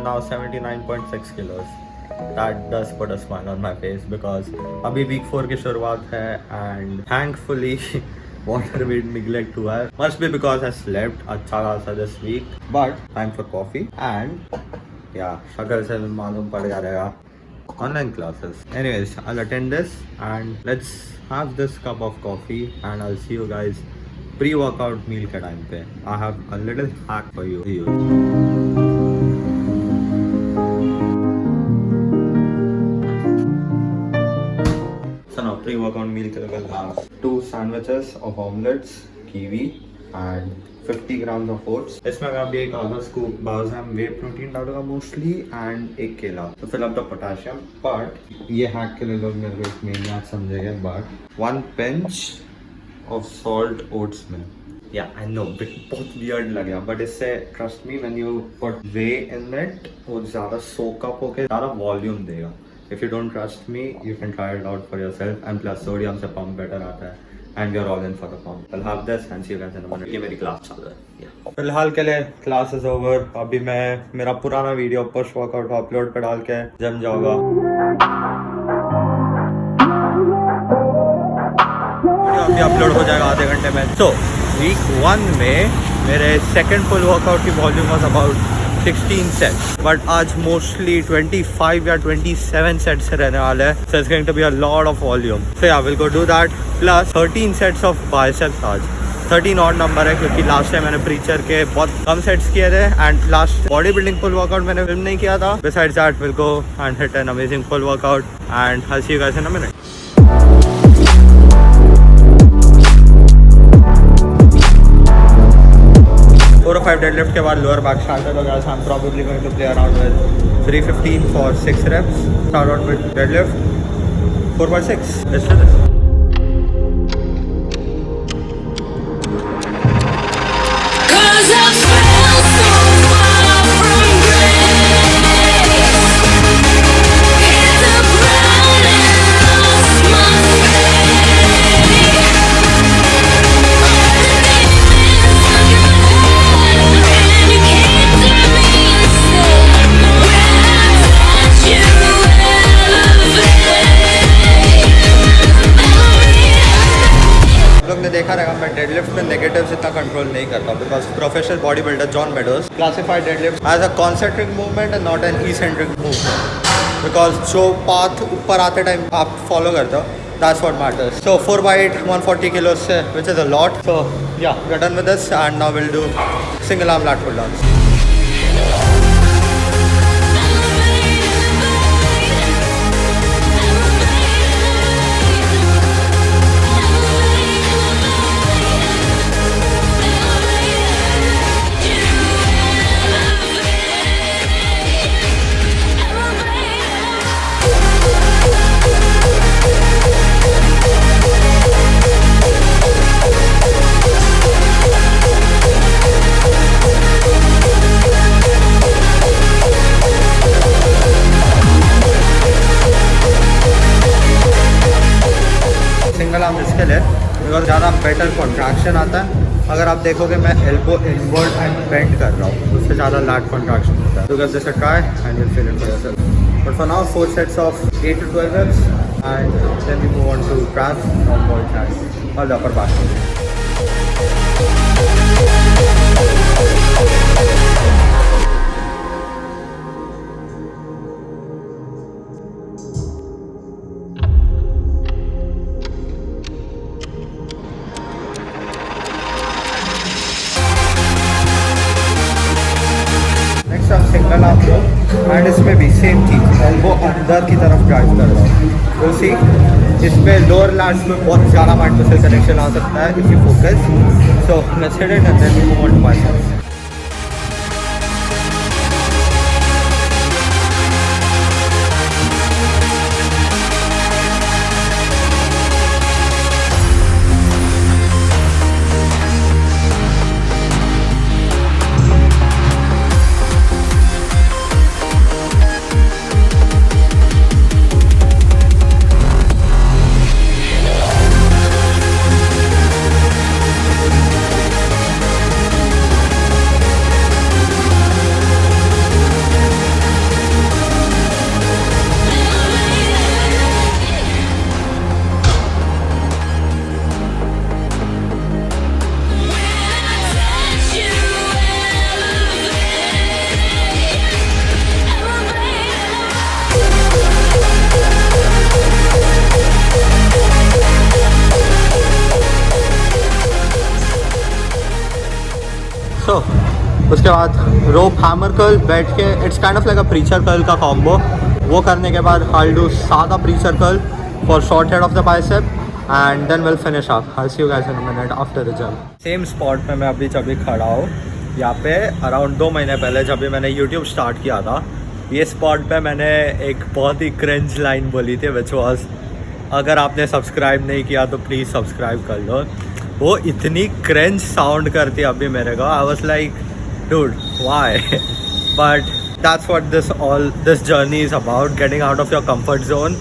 now 79.6 kilos. That does put a smile on my face because अभी week 4 की शुरुआत है and thankfully water weight neglect हुआ है. Must be because I slept अच्छा खासा this week. But time for coffee and yeah, शक्ल से मालूम पड़ जाएगा. Online classes. Anyways, I'll attend this and let's have this cup of coffee and I'll see you guys pre-workout meal के time पे. I have a little hack for you. Pre-workout meal के लिए we'll have 2 sandwiches of omelets, kiwi and 50 grams of oats. इसमें मैं अभी एक आधा scoop Balsam whey protein डालूंगा mostly and एक केला to fill up the potassium. But ये hack के लिए लोग मेरे को एक maniac समझेंगे. But 1 pinch of salt oats में. Yeah, I know, बहुत weird लगेगा, but इससे trust me when you put whey in it, वो ज़्यादा soak up होके ज़्यादा volume देगा. If you don't trust me, you can try it out for yourself. And plus sodium से pump better आता है. And we are all in for the pump. I'll have this and see you guys in a minute. ये मेरी class चालू है. Yeah. फिलहाल के लिए क्लास इज ओवर. अभी मैं मेरा पुराना वीडियो पुश वर्कआउट अपलोड पे डाल के जिम जाऊंगा. अभी अपलोड हो जाएगा आधे घंटे में. So week 1 में मेरे सेकंड फुल वर्कआउट की volume was about 16 sets, but आज mostly 25 या 27 sets रहने वाला है. So it's going to be a lot of volume. So yeah, we'll go do that. Plus 13 sets of biceps आज. 13 odd number है क्योंकि last time मैंने प्रीचर के बहुत कम सेट्स किए थे and last body building full workout मैंने film नहीं किया था. Besides that, we'll go and hit an amazing full workout and I'll see you guys in a minute. 4 or 5 deadlift के बाद lower back started होगा. So I'm probably going to play around with 315 for 6 reps. Start out with deadlift 4x6. Let's do this. देखा रहेगा मैं deadlift में negatives इतना control नहीं करता because professional body builder John Meadows classified deadlift as a concentric movement and not an eccentric movement because जो path ऊपर आते टाइम आप फॉलो करते हो that's what matters. So 4x8 140 kilos से which is a lot. So yeah we are done with this and now will do single arm lat pull down. Single arm इसके लिए because ज़्यादा better contraction आता है. अगर आप देखोगे मैं एल्बो इनवर्ड एंड बेंड कर रहा हूँ उससे ज़्यादा लैट कॉन्ट्रैक्शन होता है. तो give this a try and will feel it for yourself. But for now 4 sets of 8 to 12 reps and then we move on to traps, downward and all the upper back. Single arm low and इसमें भी same चीज़ elbow अंदर की तरफ drive कर रहा हूँ. तो सी इसमें लोअर लैट्स में बहुत ज़्यादा माइंड मसल कनेक्शन आ सकता है if you focus. So let's hit it and then we move on to biceps. लो। उसके बाद रोप हैमर कर्ल बैठ के, it's kind of like a preacher curl का कॉम्बो। वो करने के बाद I'll do सादा preacher curl for short head of the bicep and then we'll finish up. I'll see you guys in a minute after the gym. Same spot पे मैं अभी जब भी खड़ा हूँ, यहाँ पे अराउंड 2 महीने पहले जब भी मैंने YouTube स्टार्ट किया था, ये स्पॉट पे मैंने एक बहुत ही क्रिंज लाइन बोली थी which was, अगर आपने सब्सक्राइब नहीं किया तो प्लीज़ सब्सक्राइब कर लो। वो इतनी क्रिंज साउंड करती अभी मेरे को, I was like dude why, but that's what this journey is about, getting out of your comfort zone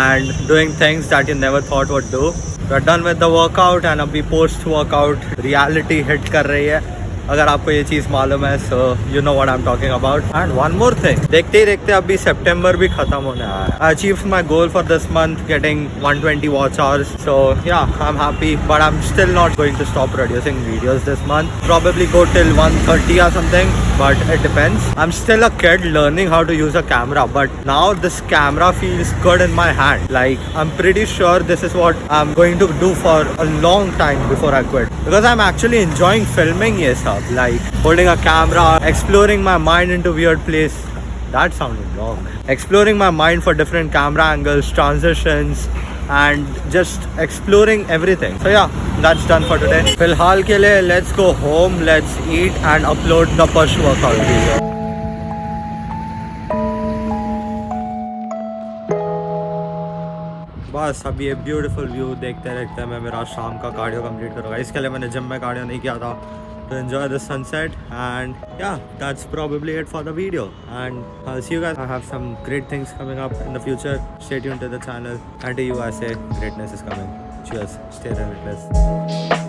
and doing things that you never thought would do. We're done with the workout and अभी post workout reality hit कर रही है। अगर आपको ये चीज़ मालूम है, so you know what I'm talking about. And one more thing, देखते ही देखते अभी सितंबर भी खत्म होने आया है. I achieved my goal for this month, getting 120 watch hours. So yeah, I'm happy, but I'm still not going to stop producing videos this month. Probably go till 130 or something, but it depends. I'm still a kid learning how to use a camera, but now this camera feels good in my hand. Like, I'm pretty sure this is what I'm going to do for a long time before I quit, because I'm actually enjoying filming ये सब, like holding a camera, exploring my mind into weird place. That sounded wrong. Exploring my mind for different camera angles, transitions, and just exploring everything. So yeah, that's done for today. फिलहाल के लिए let's go home, let's eat and upload the push workout video. बस अभी ये beautiful view देखते देखते मैं मेरा शाम का कार्डियो कंप्लीट करूँगा। इसके लिए मैंने जिम में कार्डियो नहीं किया था, to enjoy the sunset. And yeah, that's probably it for the video, and I'll see you guys. I have some great things coming up in the future. Stay tuned to the channel, and to you I say greatness is coming. Cheers, stay relentless.